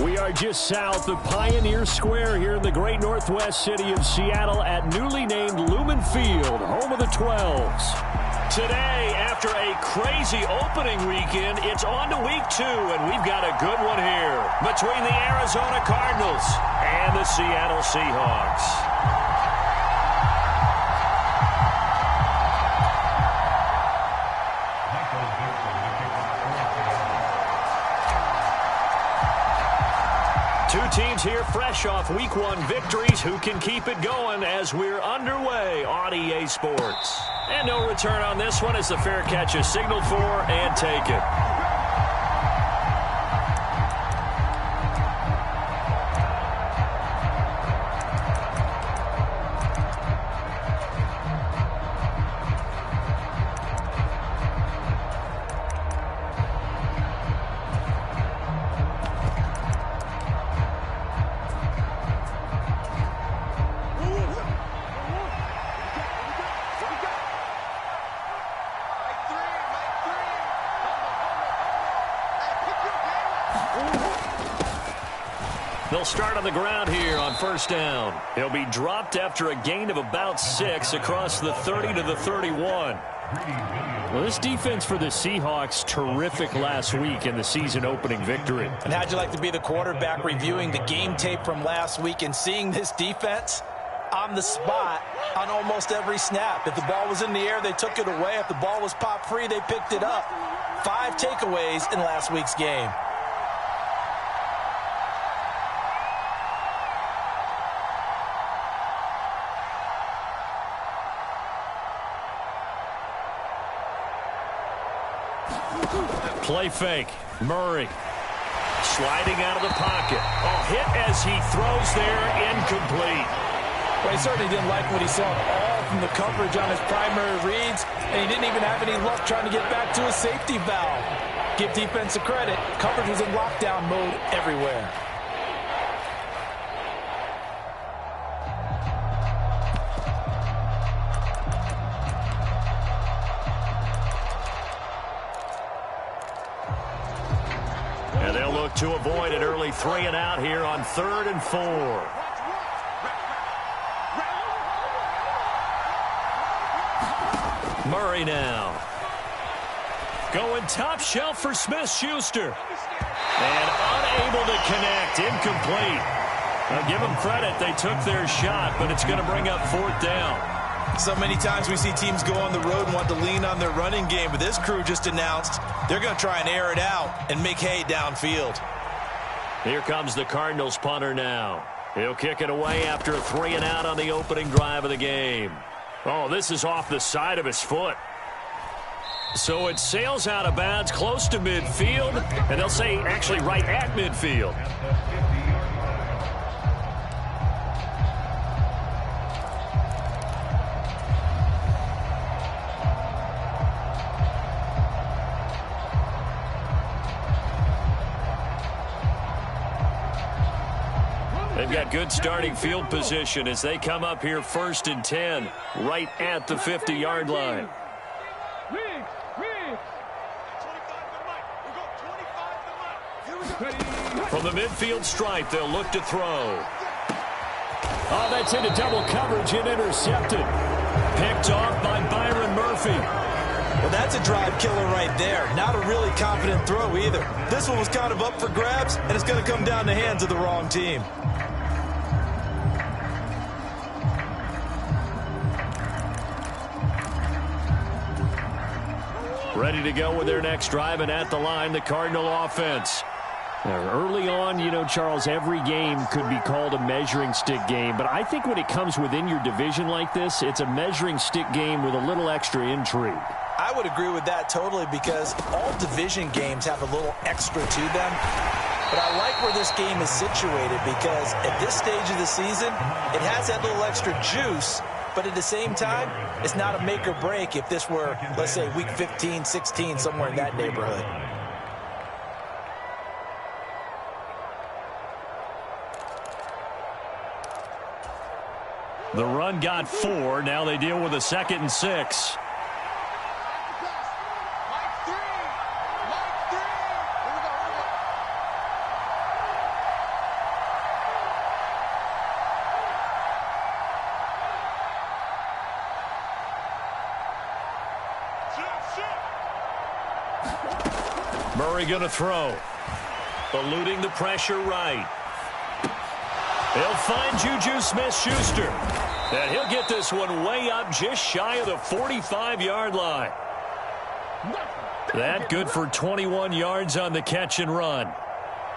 We are just south of Pioneer Square here in the great northwest city of Seattle at newly named Lumen Field, home of the 12s. Today, after a crazy opening weekend, it's on to week 2, and we've got a good one here between the Arizona Cardinals and the Seattle Seahawks. Two teams here fresh off Week 1 victories who can keep it going as we're underway on EA Sports. And no return on this one as the fair catch is signaled for and taken. They'll start on the ground here on first down. He'll be dropped after a gain of about 6 across the 30 to the 31. Well, this defense for the Seahawks, terrific last week in the season-opening victory. And how'd you like to be the quarterback reviewing the game tape from last week and seeing this defense on the spot on almost every snap? If the ball was in the air, they took it away. If the ball was popped free, they picked it up. 5 takeaways in last week's game. Play fake. Murray sliding out of the pocket. Hit as he throws there, incomplete. Well, he certainly didn't like what he saw all from the coverage on his primary reads, and he didn't even have any luck trying to get back to his safety valve. Give defense a credit. Coverage was in lockdown mode everywhere. To avoid an early 3 and out here on 3rd and 4. Murray now. Going top shelf for Smith-Schuster. And unable to connect. Incomplete. Now give them credit. They took their shot, but it's going to bring up 4th down. So many times we see teams go on the road and want to lean on their running game, but this crew just announced they're going to try and air it out and make hay downfield. Here comes the Cardinals punter now. He'll kick it away after a 3 and out on the opening drive of the game. Oh, this is off the side of his foot. So it sails out of bounds close to midfield, and they'll say actually right at midfield. They've got good starting field position as they come up here 1st and 10, right at the 50-yard line. From the midfield stripe, they'll look to throw. Oh, that's into double coverage and intercepted. Picked off by Byron Murphy. Well, that's a drive killer right there. Not a really confident throw either. This one was kind of up for grabs, and it's going to come down the hands of the wrong team. Ready to go with their next drive, and at the line, the Cardinal offense. Early on, you know, Charles, every game could be called a measuring stick game, but I think when it comes within your division like this, it's a measuring stick game with a little extra intrigue. I would agree with that totally because all division games have a little extra to them. But I like where this game is situated because at this stage of the season, it has that little extra juice, but at the same time, it's not a make or break if this were, let's say, week 15, 16, somewhere in that neighborhood. The run got 4. Now they deal with a 2nd and 6. Murray going to throw. Eluding the pressure right. He'll find Juju Smith-Schuster. And he'll get this one way up just shy of the 45-yard line. That good for 21 yards on the catch and run.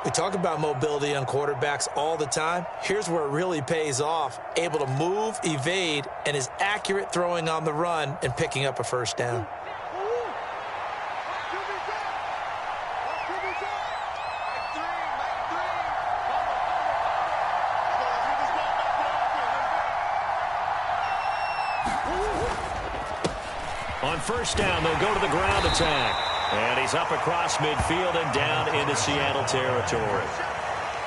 We talk about mobility on quarterbacks all the time. Here's where it really pays off. Able to move, evade, and is accurate throwing on the run and picking up a first down. On first down, they'll go to the ground attack. And he's up across midfield and down into Seattle territory.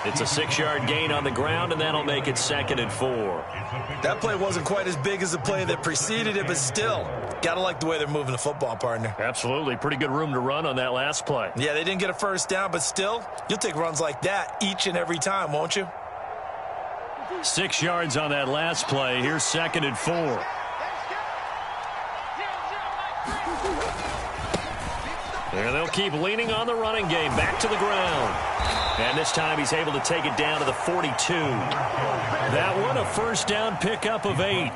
It's a 6-yard gain on the ground, and that'll make it 2nd and 4. That play wasn't quite as big as the play that preceded it, but still, got to like the way they're moving the football, partner. Absolutely. Pretty good room to run on that last play. Yeah, they didn't get a first down, but still, you'll take runs like that each and every time, won't you? 6 yards on that last play. Here's 2nd and 4. And they'll keep leaning on the running game. Back to the ground. And this time he's able to take it down to the 42. That one a first down pickup of 8.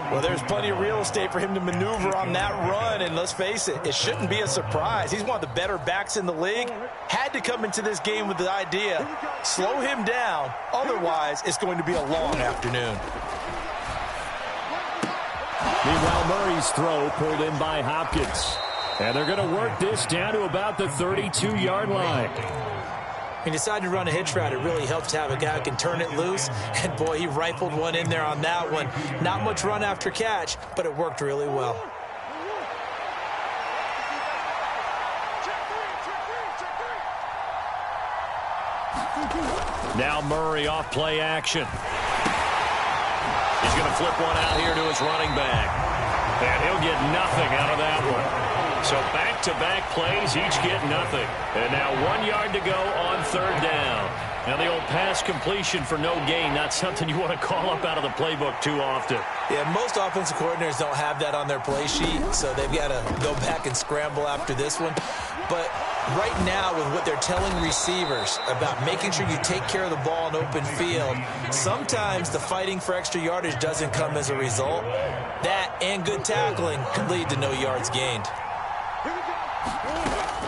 Well, there's plenty of real estate for him to maneuver on that run. And let's face it, it shouldn't be a surprise. He's one of the better backs in the league. Had to come into this game with the idea, slow him down. Otherwise, it's going to be a long afternoon. Meanwhile, Murray's throw pulled in by Hopkins. And they're going to work this down to about the 32-yard line. He decided to run a hitch route. It really helps to have a guy who can turn it loose. And, boy, he rifled one in there on that one. Not much run after catch, but it worked really well. Now Murray off play action. He's going to flip one out here to his running back. And he'll get nothing out of that one. So back-to-back plays, each get nothing. And now 1 yard to go on 3rd down. Now the old pass completion for no gain, not something you want to call up out of the playbook too often. Yeah, most offensive coordinators don't have that on their play sheet, so they've got to go back and scramble after this one. But right now, with what they're telling receivers about making sure you take care of the ball in open field, sometimes the fighting for extra yardage doesn't come as a result. That and good tackling could lead to no yards gained.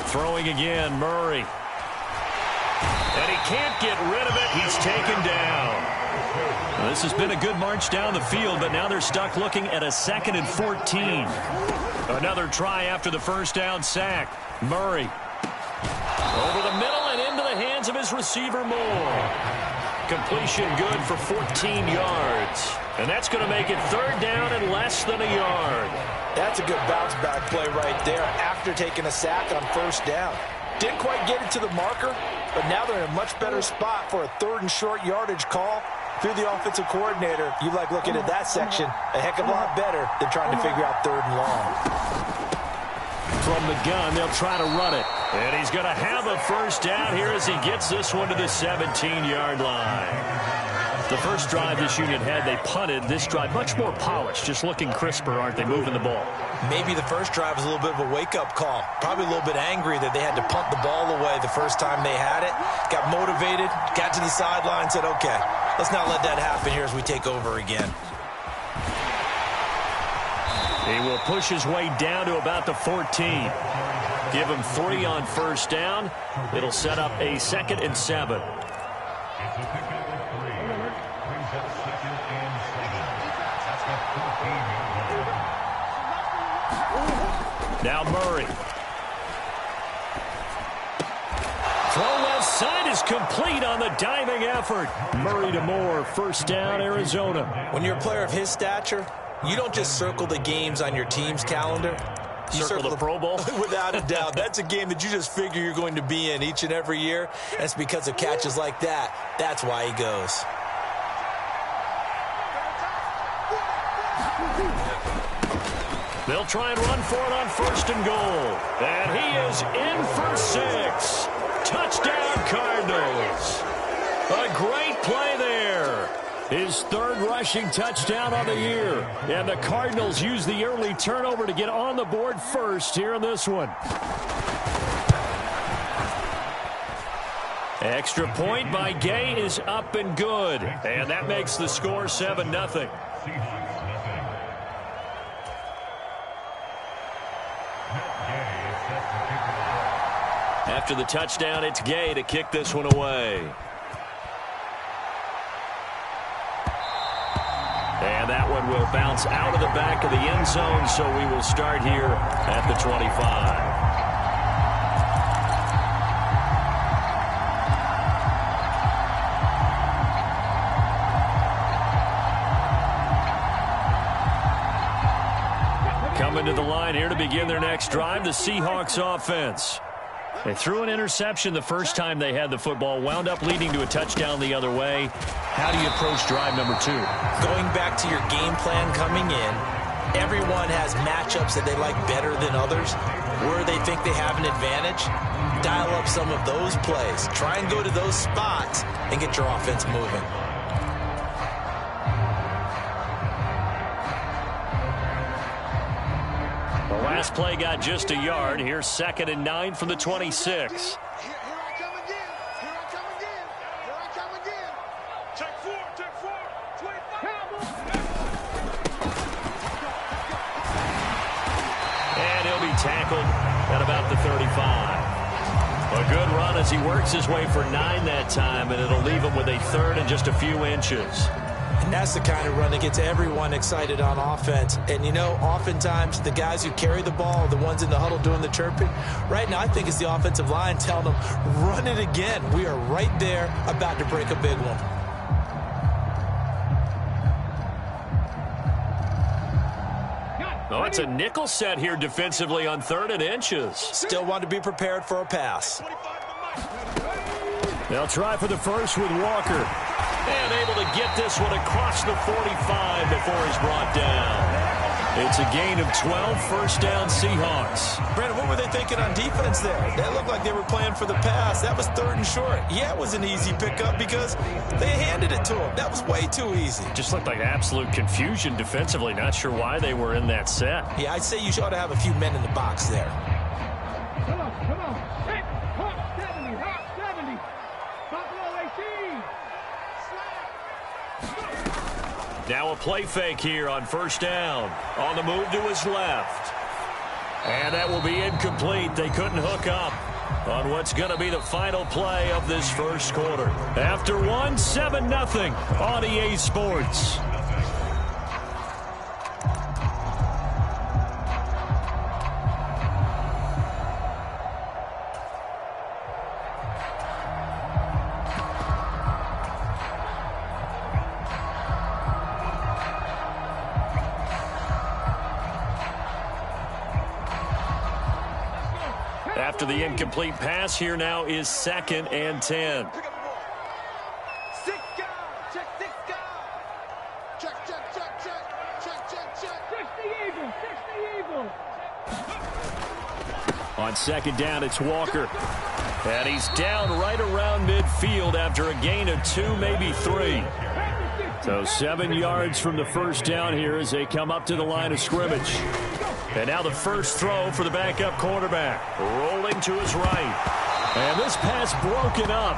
Throwing again, Murray. And he can't get rid of it. He's taken down. Well, this has been a good march down the field, but now they're stuck looking at a 2nd and 14. Another try after the first down sack. Murray. Over the middle and into the hands of his receiver, Moore. Completion good for 14 yards. And that's going to make it 3rd down and less than a yard. That's a good bounce-back play right there after taking a sack on first down. Didn't quite get it to the marker, but now they're in a much better spot for a 3rd and short yardage call. Through the offensive coordinator, you like looking at that section a heck of a lot better than trying to figure out 3rd and long. From the gun, they'll try to run it. And he's going to have a first down here as he gets this one to the 17-yard line. The first drive this unit had, they punted. This drive, much more polished, just looking crisper, aren't they, moving the ball? Maybe the first drive was a little bit of a wake-up call. Probably a little bit angry that they had to punt the ball away the first time they had it. Got motivated, got to the sideline, said, okay, let's not let that happen here as we take over again. He will push his way down to about the 14. Give him 3 on first down. It'll set up a 2nd and 7. Now Murray. Throw left side is complete on the diving effort. Murray to Moore, first down, Arizona. When you're a player of his stature, you don't just circle the games on your team's calendar. You circle the Pro Bowl? Without a doubt. That's a game that you just figure you're going to be in each and every year. And it's because of catches like that. That's why he goes. They'll try and run for it on 1st and goal. And he is in for 6. Touchdown, Cardinals. A great play there. His 3rd rushing touchdown on the year. And the Cardinals use the early turnover to get on the board first here in this one. Extra point by Gay is up and good. And that makes the score 7-0. After the touchdown, it's Gay to kick this one away. And that one will bounce out of the back of the end zone, so we will start here at the 25. Coming to the line here to begin their next drive, the Seahawks offense. They threw an interception the first time they had the football, wound up leading to a touchdown the other way. How do you approach drive number 2? Going back to your game plan coming in, everyone has matchups that they like better than others. Where they think they have an advantage, dial up some of those plays. Try and go to those spots and get your offense moving. The last play got just a yard. Here's 2nd and 9 from the 26. Here I come again. Here I come again. Here I come again. Check 4, 25. And he'll be tackled at about the 35. A good run as he works his way for 9 that time, and it'll leave him with a 3rd and just a few inches. And that's the kind of run that gets everyone excited on offense. And, you know, oftentimes the guys who carry the ball are the ones in the huddle doing the chirping. Right now, I think it's the offensive line telling them, run it again. We are right there about to break a big one. Oh, it's a nickel set here defensively on 3rd and inches. Still want to be prepared for a pass. They'll try for the first with Walker. And able to get this one across the 45 before he's brought down. It's a gain of 12, first down Seahawks. Brandon, what were they thinking on defense there? That looked like they were playing for the pass. That was 3rd and short. Yeah, it was an easy pickup because they handed it to him. That was way too easy. Just looked like absolute confusion defensively. Not sure why they were in that set. Yeah, I'd say you ought to have a few men in the box there. Come on. Hey, Hawk 70. Buffalo 18. Now a play fake here on first down. On the move to his left. And that will be incomplete. They couldn't hook up on what's going to be the final play of this first quarter. After 7-0 on EA Sports. After the incomplete pass, here now is 2nd and 10. Check 6 guys. Check 6 guys. Check. Check the eagle. On 2nd down, it's Walker. And he's down right around midfield after a gain of 2, maybe 3. So 7 yards from the first down here as they come up to the line of scrimmage. And now the first throw for the backup quarterback. Rolling to his right. And this pass broken up.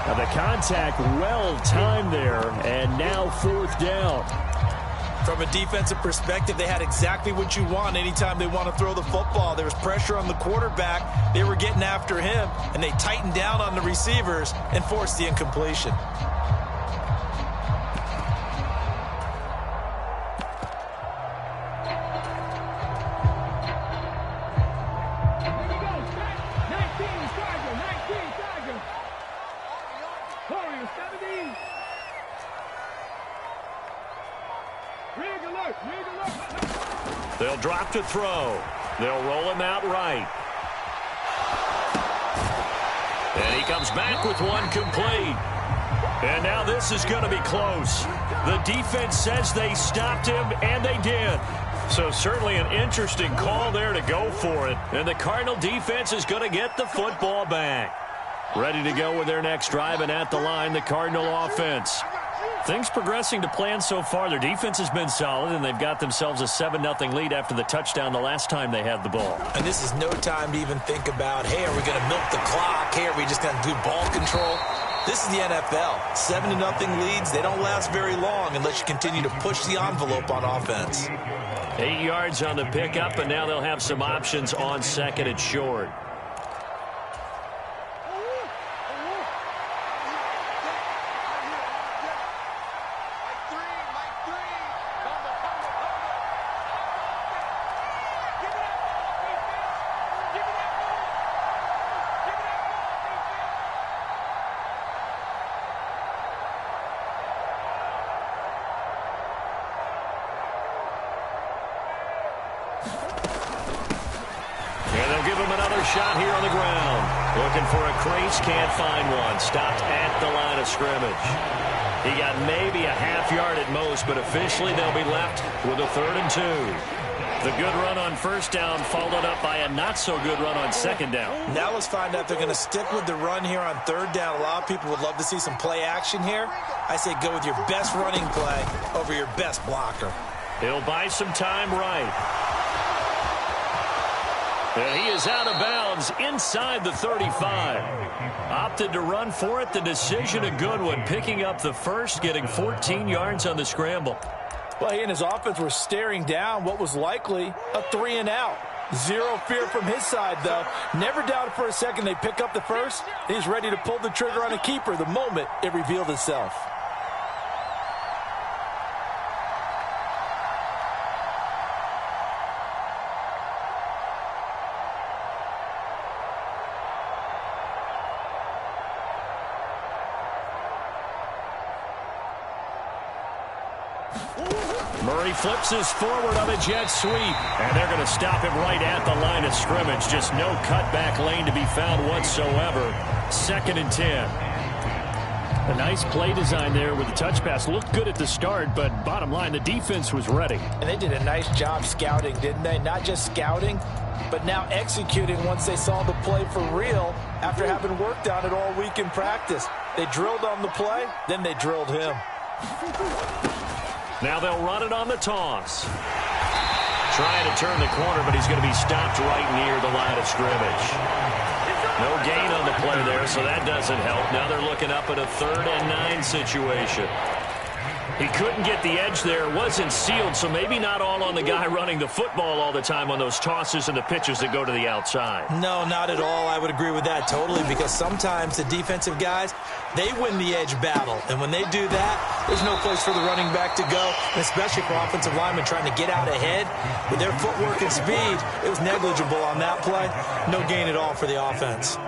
And the contact well timed there. And now 4th down. From a defensive perspective, they had exactly what you want anytime they want to throw the football. There was pressure on the quarterback. They were getting after him. And they tightened down on the receivers and forced the incompletion. They'll drop to throw. They'll roll him out right. And he comes back with one complete. And now this is going to be close. The defense says they stopped him, and they did. So certainly an interesting call there to go for it. And the Cardinal defense is going to get the football back. Ready to go with their next drive, and at the line, the Cardinal offense. Things progressing to plan so far. Their defense has been solid, and they've got themselves a 7-0 lead after the touchdown the last time they had the ball. And this is no time to even think about, hey, are we going to milk the clock? Hey, are we just going to do ball control? This is the NFL. 7-0 leads, they don't last very long unless you continue to push the envelope on offense. 8 yards on the pickup, and now they'll have some options on second and short. Shot here on the ground. Looking for a crease, can't find one. Stopped at the line of scrimmage. He got maybe a half yard at most, but officially they'll be left with a 3rd and 2. The good run on first down followed up by a not-so-good run on second down. Now let's find out if they're going to stick with the run here on 3rd down. A lot of people would love to see some play action here. I say go with your best running play over your best blocker. He'll buy some time right. And he is out of bounds inside the 35. Opted to run for it. The decision a good one. Picking up the first, getting 14 yards on the scramble. Well, he and his offense were staring down what was likely a 3-and-out. Zero fear from his side, though. Never doubted for a second they pick up the first. He's ready to pull the trigger on a keeper the moment it revealed itself. Murray flips his forward on a jet sweep, and they're going to stop him right at the line of scrimmage. Just no cutback lane to be found whatsoever. 2nd and 10. A nice play design there with the touch pass. Looked good at the start, but bottom line, the defense was ready. And they did a nice job scouting, didn't they? Not just scouting, but now executing once they saw the play for real after having worked on it all week in practice. They drilled on the play, then they drilled him. Now they'll run it on the toss. Trying to turn the corner, but he's going to be stopped right near the line of scrimmage. No gain on the play there, so that doesn't help. Now they're looking up at a 3rd and 9 situation. He couldn't get the edge there. Wasn't sealed, so maybe not all on the guy running the football all the time on those tosses and the pitches that go to the outside. No, not at all. I would agree with that totally, because sometimes the defensive guys, they win the edge battle. And when they do that, there's no place for the running back to go, and especially for offensive linemen trying to get out ahead. With their footwork and speed, it was negligible on that play. No gain at all for the offense.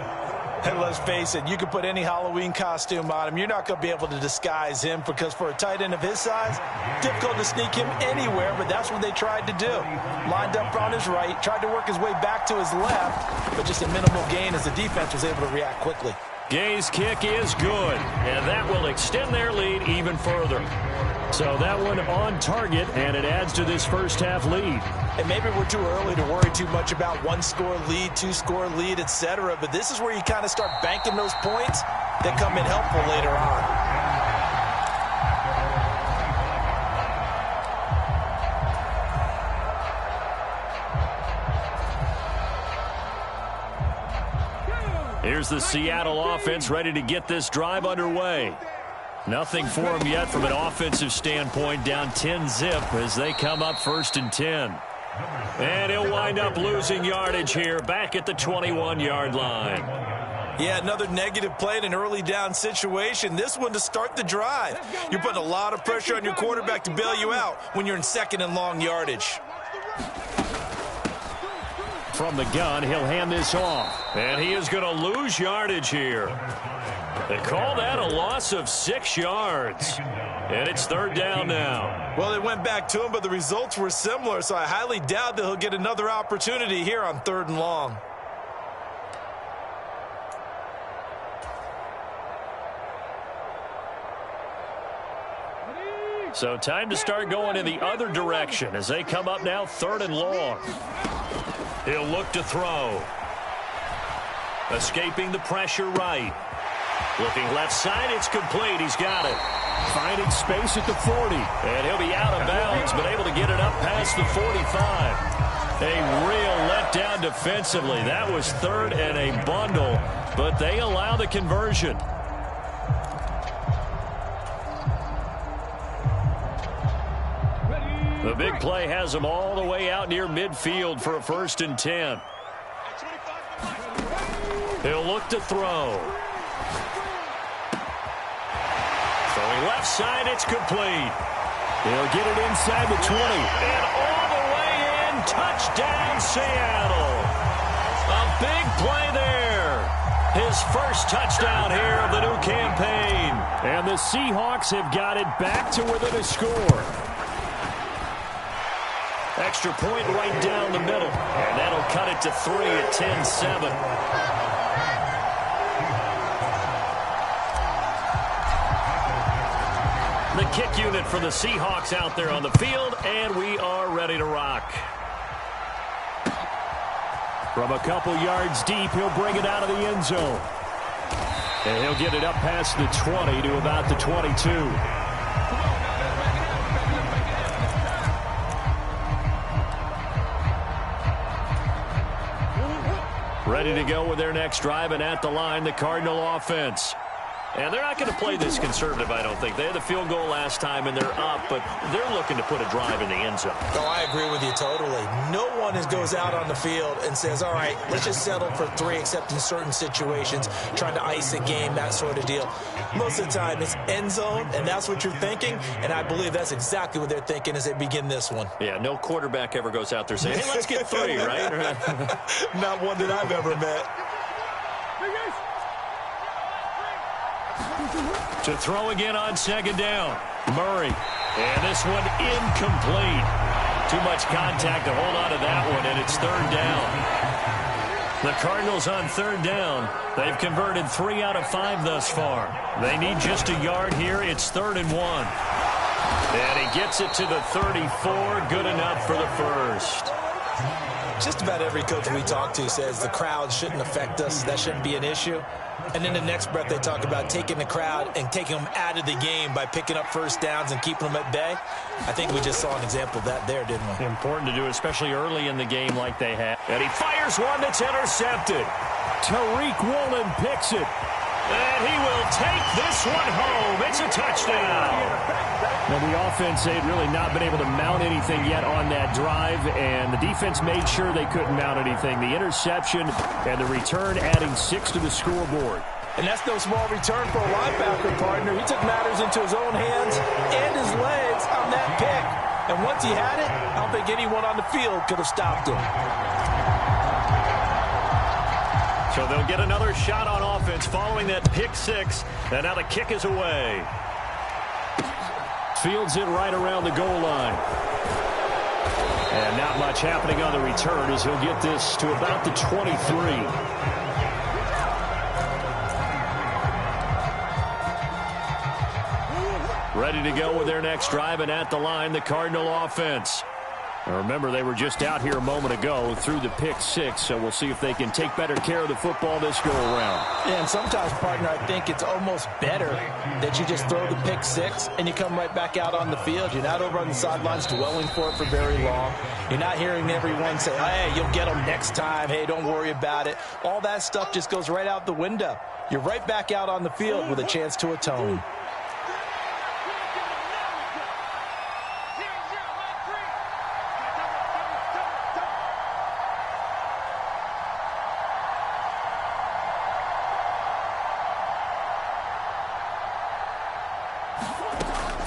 And let's face it, you can put any Halloween costume on him. You're not going to be able to disguise him, because for a tight end of his size, difficult to sneak him anywhere, but that's what they tried to do. Lined up on his right, tried to work his way back to his left, but just a minimal gain as the defense was able to react quickly. Gay's kick is good, and that will extend their lead even further. So that one on target, and it adds to this first half lead. And maybe we're too early to worry too much about 1-score lead, 2-score lead, etc. But this is where you kind of start banking those points that come in helpful later on. Here's the Seattle offense ready to get this drive underway. Nothing for them yet from an offensive standpoint. Down 10-zip as they come up 1st and 10. And he'll wind up losing yardage here back at the 21-yard line. Yeah, another negative play in an early down situation. This one to start the drive. You're putting a lot of pressure on your quarterback to bail you out when you're in 2nd and long yardage. From the gun, he'll hand this off. And he is going to lose yardage here. They call that a loss of 6 yards. And it's 3rd down now. Well, they went back to him, but the results were similar, so I highly doubt that he'll get another opportunity here on 3rd and long. So time to start going in the other direction as they come up now 3rd and long. He'll look to throw. Escaping the pressure right. Looking left side, it's complete. He's got it. Finding space at the 40. And he'll be out of bounds, but able to get it up past the 45. A real letdown defensively. That was third and a bundle, but they allow the conversion. The big play has them all the way out near midfield for a 1st and 10. He'll look to throw. Throwing left side, it's complete. He'll get it inside the 20. And all the way in, touchdown Seattle. A big play there. His first touchdown here of the new campaign. And the Seahawks have got it back to within a score. Extra point right down the middle. And that'll cut it to 3 at 10-7. The kick unit for the Seahawks out there on the field, and we are ready to rock. From a couple yards deep, he'll bring it out of the end zone. And he'll get it up past the 20 to about the 22. Ready to go with their next drive, and at the line, the Cardinal offense. And they're not going to play this conservative, I don't think. They had the field goal last time, and they're up, but they're looking to put a drive in the end zone. Oh, I agree with you totally. No one goes out on the field and says, all right, let's just settle for 3, except in certain situations, trying to ice a game, that sort of deal. Most of the time, it's end zone, and that's what you're thinking, and I believe that's exactly what they're thinking as they begin this one. Yeah, no quarterback ever goes out there saying, hey, let's get 3, right? Not one that I've ever met. To throw again on 2nd down. Murray. And this one incomplete. Too much contact to hold on to that one, and it's 3rd down. The Cardinals on 3rd down. They've converted 3 out of 5 thus far. They need just a yard here. It's 3rd and 1. And he gets it to the 34. Good enough for the first. Just about every coach we talk to says the crowd shouldn't affect us. That shouldn't be an issue. And in the next breath, they talk about taking the crowd and taking them out of the game by picking up first downs and keeping them at bay. I think we just saw an example of that there, didn't we? Important to do, especially early in the game like they have. And he fires one that's intercepted. Tariq Woolen picks it. And he will take this one home. It's a touchdown. Now, the offense, they'd really not been able to mount anything yet on that drive, and the defense made sure they couldn't mount anything. The interception and the return adding 6 to the scoreboard. And that's no small return for a linebacker, partner. He took matters into his own hands and his legs on that pick. And once he had it, I don't think anyone on the field could have stopped him. So they'll get another shot on offense following that pick 6, and now the kick is away. Fields it right around the goal line. And not much happening on the return as he'll get this to about the 23. Ready to go with their next drive, and at the line, the Cardinal offense. Now remember, they were just out here a moment ago through the pick 6, so we'll see if they can take better care of the football this go-around. Yeah, and sometimes, partner, I think it's almost better that you just throw the pick 6 and you come right back out on the field. You're not over on the sidelines dwelling for it for very long. You're not hearing everyone say, hey, you'll get them next time. Hey, don't worry about it. All that stuff just goes right out the window. You're right back out on the field with a chance to atone.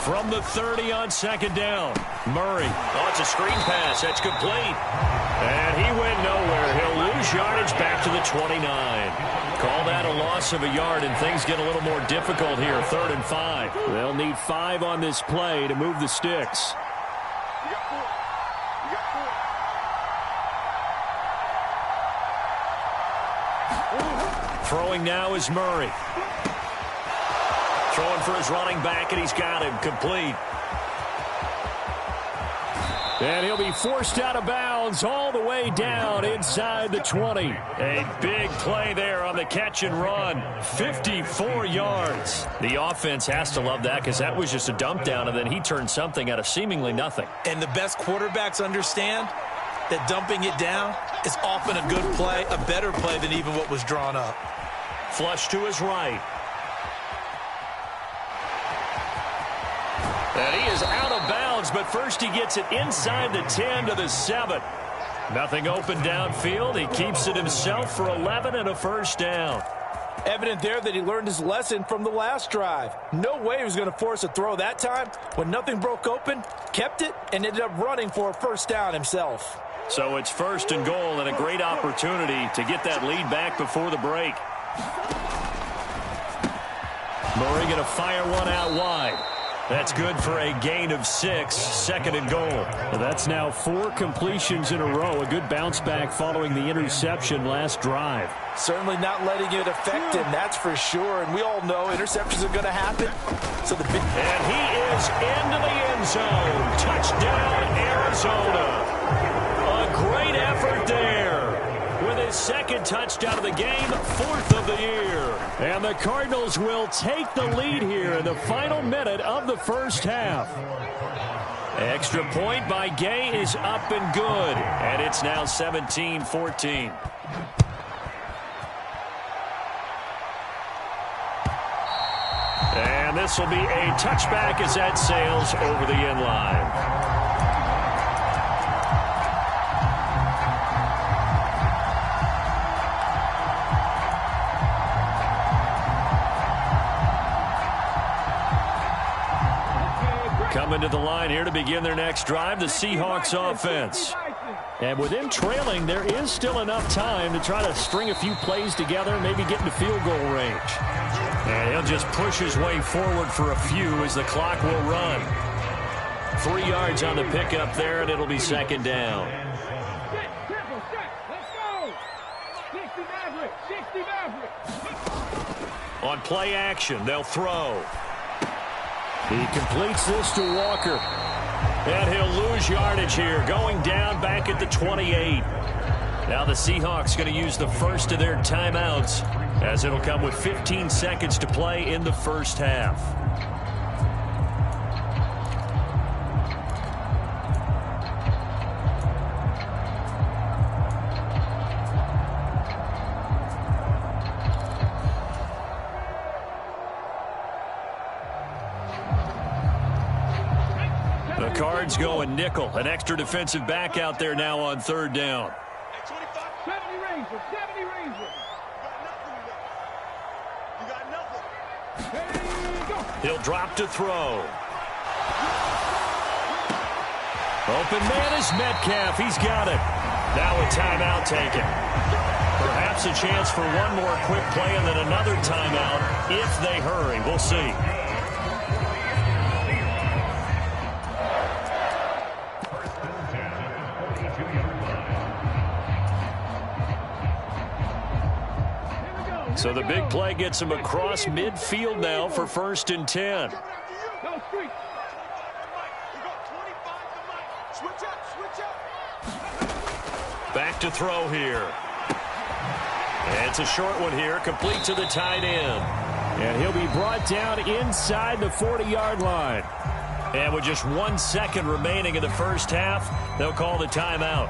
From the 30 on 2nd down, Murray. Oh, it's a screen pass. That's complete. And he went nowhere. He'll lose yardage back to the 29. Call that a loss of a yard, and things get a little more difficult here. 3rd and 5. They'll need 5 on this play to move the sticks. Throwing now is Murray. Throwing for his running back, and he's got him complete. And he'll be forced out of bounds all the way down inside the 20. A big play there on the catch and run. 54 yards. The offense has to love that because that was just a dump down, and then he turned something out of seemingly nothing. And the best quarterbacks understand that dumping it down is often a good play, a better play than even what was drawn up. Flush to his right. And he is out of bounds, but first he gets it inside the 10 to the 7. Nothing open downfield. He keeps it himself for 11 and a first down. Evident there that he learned his lesson from the last drive. No way he was going to force a throw that time. When nothing broke open, kept it, and ended up running for a first down himself. So it's first and goal and a great opportunity to get that lead back before the break. Murray going to fire one out wide. That's good for a gain of 6, second and goal. Well, that's now 4 completions in a row. A good bounce back following the interception last drive. Certainly not letting it affect him, that's for sure. And we all know interceptions are going to happen. And he is into the end zone. Touchdown, Arizona. A great effort there. With his second touchdown of the game, 4th of the year. And the Cardinals will take the lead here in the final minute of the first half. Extra point by Gay is up and good. And it's now 17-14. And this will be a touchback as that sails over the end line. Coming to the line here to begin their next drive, the Seahawks offense. And with them trailing, there is still enough time to try to string a few plays together and maybe get into field goal range. And he'll just push his way forward for a few as the clock will run. 3 yards on the pickup there, and it'll be second down. On play action, they'll throw. He completes this to Walker. And he'll lose yardage here, going down back at the 28. Now the Seahawks going to use the first of their timeouts, as it'll come with 15 seconds to play in the first half. Cards going nickel. An extra defensive back out there now on third down. 70 Ranger. You got nothing. He'll drop to throw. Open man is Metcalf. He's got it. Now a timeout taken. Perhaps a chance for one more quick play and then another timeout if they hurry. We'll see. So the big play gets him across midfield now for 1st and 10. Back to throw here. And it's a short one here, complete to the tight end. And he'll be brought down inside the 40-yard line. And with just 1 second remaining in the first half, they'll call the timeout.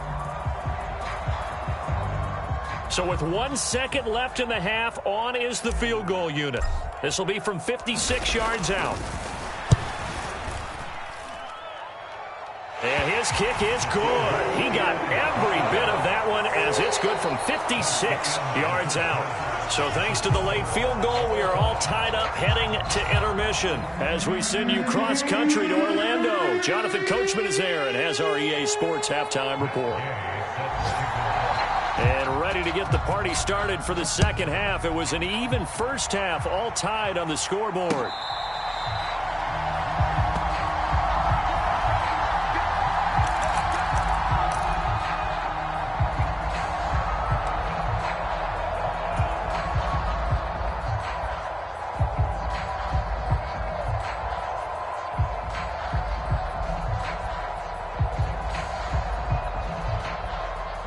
So with 1 second left in the half, on is the field goal unit. This will be from 56 yards out. And his kick is good. He got every bit of that one as it's good from 56 yards out. So thanks to the late field goal, we are all tied up heading to intermission as we send you cross-country to Orlando. Jonathan Coachman is there and has our EA Sports halftime report. And ready to get the party started for the second half. It was an even first half, all tied on the scoreboard.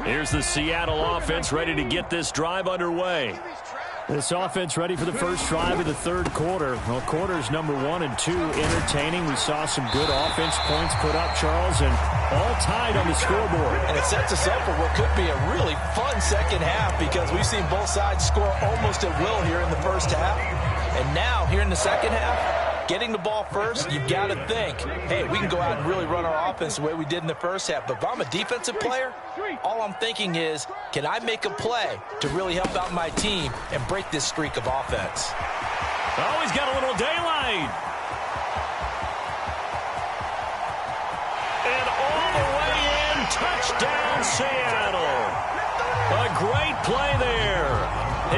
Here's the Seattle offense ready to get this drive underway. This offense ready for the first drive of the third quarter. Well, quarters number 1 and 2 entertaining. We saw some good offense points put up, Charles, and all tied on the scoreboard. And it sets us up for what could be a really fun second half because we've seen both sides score almost at will here in the first half. And now, here in the second half, getting the ball first, you've got to think, hey, we can go out and really run our offense the way we did in the first half. But if I'm a defensive player, all I'm thinking is, can I make a play to really help out my team and break this streak of offense? Oh, he's got a little daylight. And all the way in, touchdown Seattle. A great play there.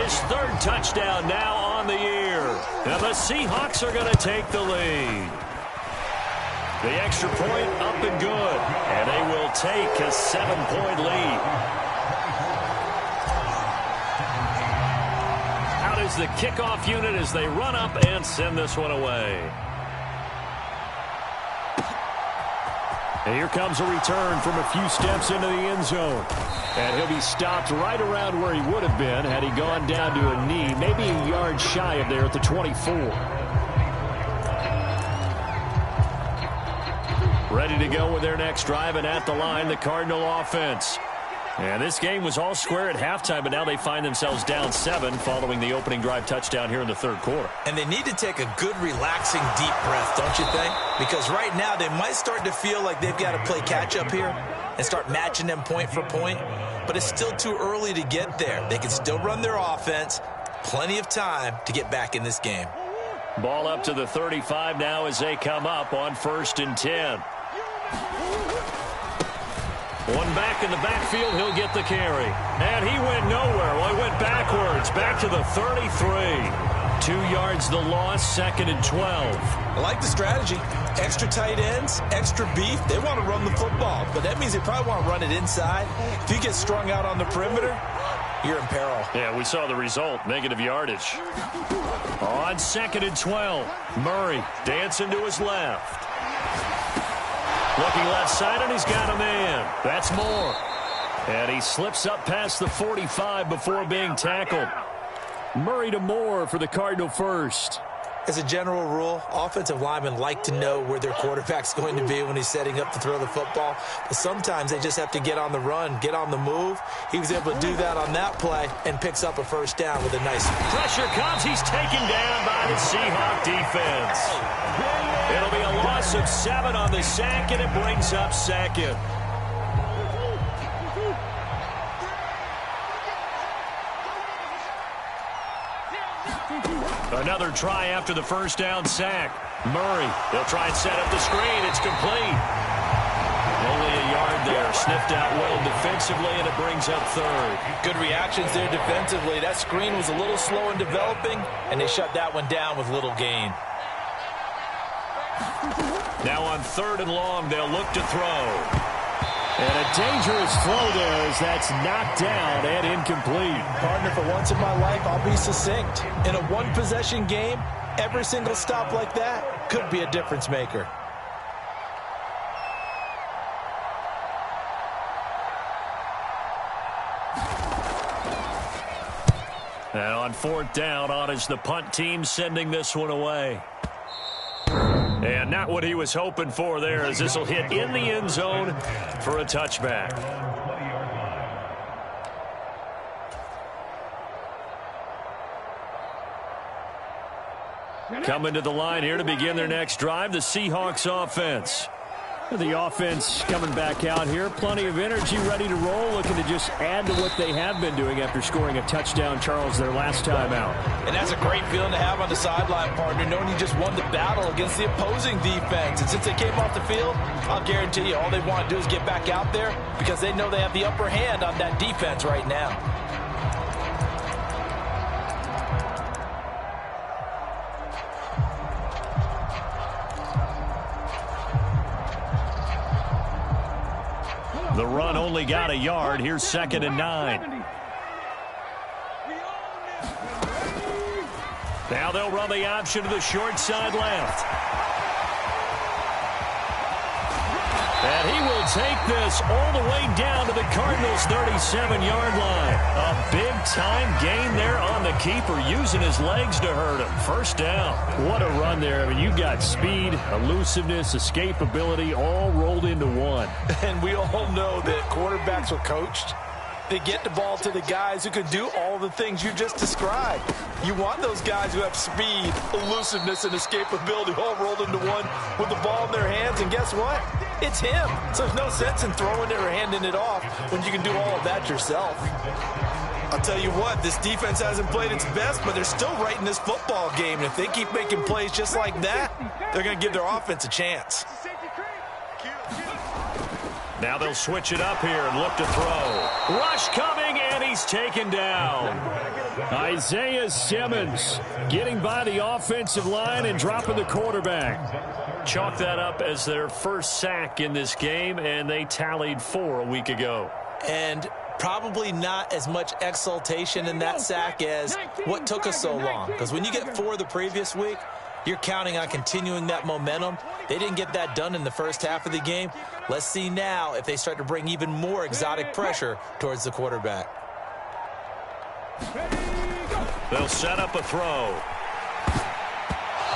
His third touchdown now on the year. Now the Seahawks are going to take the lead. The extra point up and good. And they will take a 7-point lead. Out is the kickoff unit as they run up and send this one away. And here comes a return from a few steps into the end zone. And he'll be stopped right around where he would have been had he gone down to a knee, maybe a yard shy of there at the 24. Ready to go with their next drive, and at the line, the Cardinal offense. And this game was all square at halftime, but now they find themselves down 7 following the opening drive touchdown here in the third quarter. And they need to take a good, relaxing, deep breath, don't you think? Because right now they might start to feel like they've got to play catch-up here and start matching them point for point. But it's still too early to get there. They can still run their offense. Plenty of time to get back in this game. Ball up to the 35 now as they come up on 1st and 10. One back in the backfield, he'll get the carry. And he went nowhere. Well, he went backwards, back to the 33. 2 yards the loss, 2nd and 12. I like the strategy. Extra tight ends, extra beef. They want to run the football, but that means they probably want to run it inside. If you get strung out on the perimeter, you're in peril. Yeah, we saw the result, negative yardage. On 2nd and 12, Murray dancing to his left. Looking left side, and he's got a man. That's Moore. And he slips up past the 45 before being tackled. Murray to Moore for the Cardinal first. As a general rule, offensive linemen like to know where their quarterback's going to be when he's setting up to throw the football. But sometimes they just have to get on the run, get on the move. He was able to do that on that play and picks up a first down with a nice... Pressure comes. He's taken down by the Seahawk defense. It'll be a loss of 7 on the sack, and it brings up 2nd. Another try after the first down sack. Murray, they'll try and set up the screen. It's complete. Only a yard there. Sniffed out well defensively, and it brings up 3rd. Good reactions there defensively. That screen was a little slow in developing, and they shut that one down with little gain. Now on 3rd and long, they'll look to throw. And a dangerous throw there as that's knocked down and incomplete. Partner, for once in my life, I'll be succinct. In a one-possession game, every single stop like that could be a difference maker. And on 4th down, on is the punt team sending this one away. And not what he was hoping for there, as this will hit in the end zone for a touchback. Coming to the line here to begin their next drive, the Seahawks offense. The offense coming back out here. Plenty of energy, ready to roll, looking to just add to what they have been doing after scoring a touchdown, Charles, their last time out. And that's a great feeling to have on the sideline, partner, knowing you just won the battle against the opposing defense. And since they came off the field, I'll guarantee you all they want to do is get back out there because they know they have the upper hand on that defense right now. The run only got a yard. Here's 2nd and 9. Now they'll run the option to the short side left. And he will take this all the way down to the Cardinals' 37-yard line. A big-time gain there on the keeper, using his legs to hurt him. First down. What a run there. I mean, you got speed, elusiveness, escapability, all rolled into one. And we all know that quarterbacks are coached. They get the ball to the guys who can do all the things you just described. You want those guys who have speed, elusiveness, and escapability all rolled into one with the ball in their hands. And guess what? It's him. So there's no sense in throwing it or handing it off when you can do all of that yourself. I'll tell you what, this defense hasn't played its best, but they're still right in this football game. And if they keep making plays just like that, they're going to give their offense a chance. Now they'll switch it up here and look to throw. Rush coming, and he's taken down. Isaiah Simmons getting by the offensive line and dropping the quarterback. Chalk that up as their first sack in this game, and they tallied 4 a week ago. And probably not as much exultation in that sack as what took us so long. Because when you get 4 the previous week, you're counting on continuing that momentum. They didn't get that done in the first half of the game. Let's see now if they start to bring even more exotic pressure towards the quarterback. They'll set up a throw.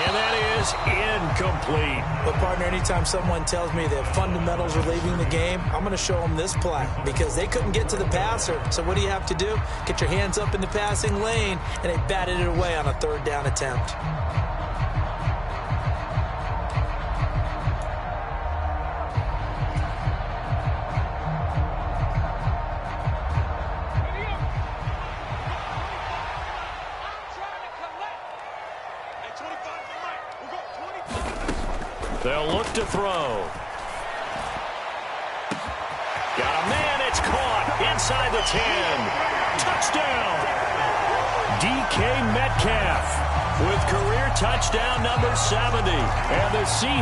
And that is incomplete. But, partner, anytime someone tells me that fundamentals are leaving the game, I'm going to show them this play because they couldn't get to the passer. So what do you have to do? Get your hands up in the passing lane, and they batted it away on a 3rd down attempt. They'll look to throw. Got a man. It's caught inside the 10. Touchdown. DK Metcalf with career touchdown number 70. And the Seahawks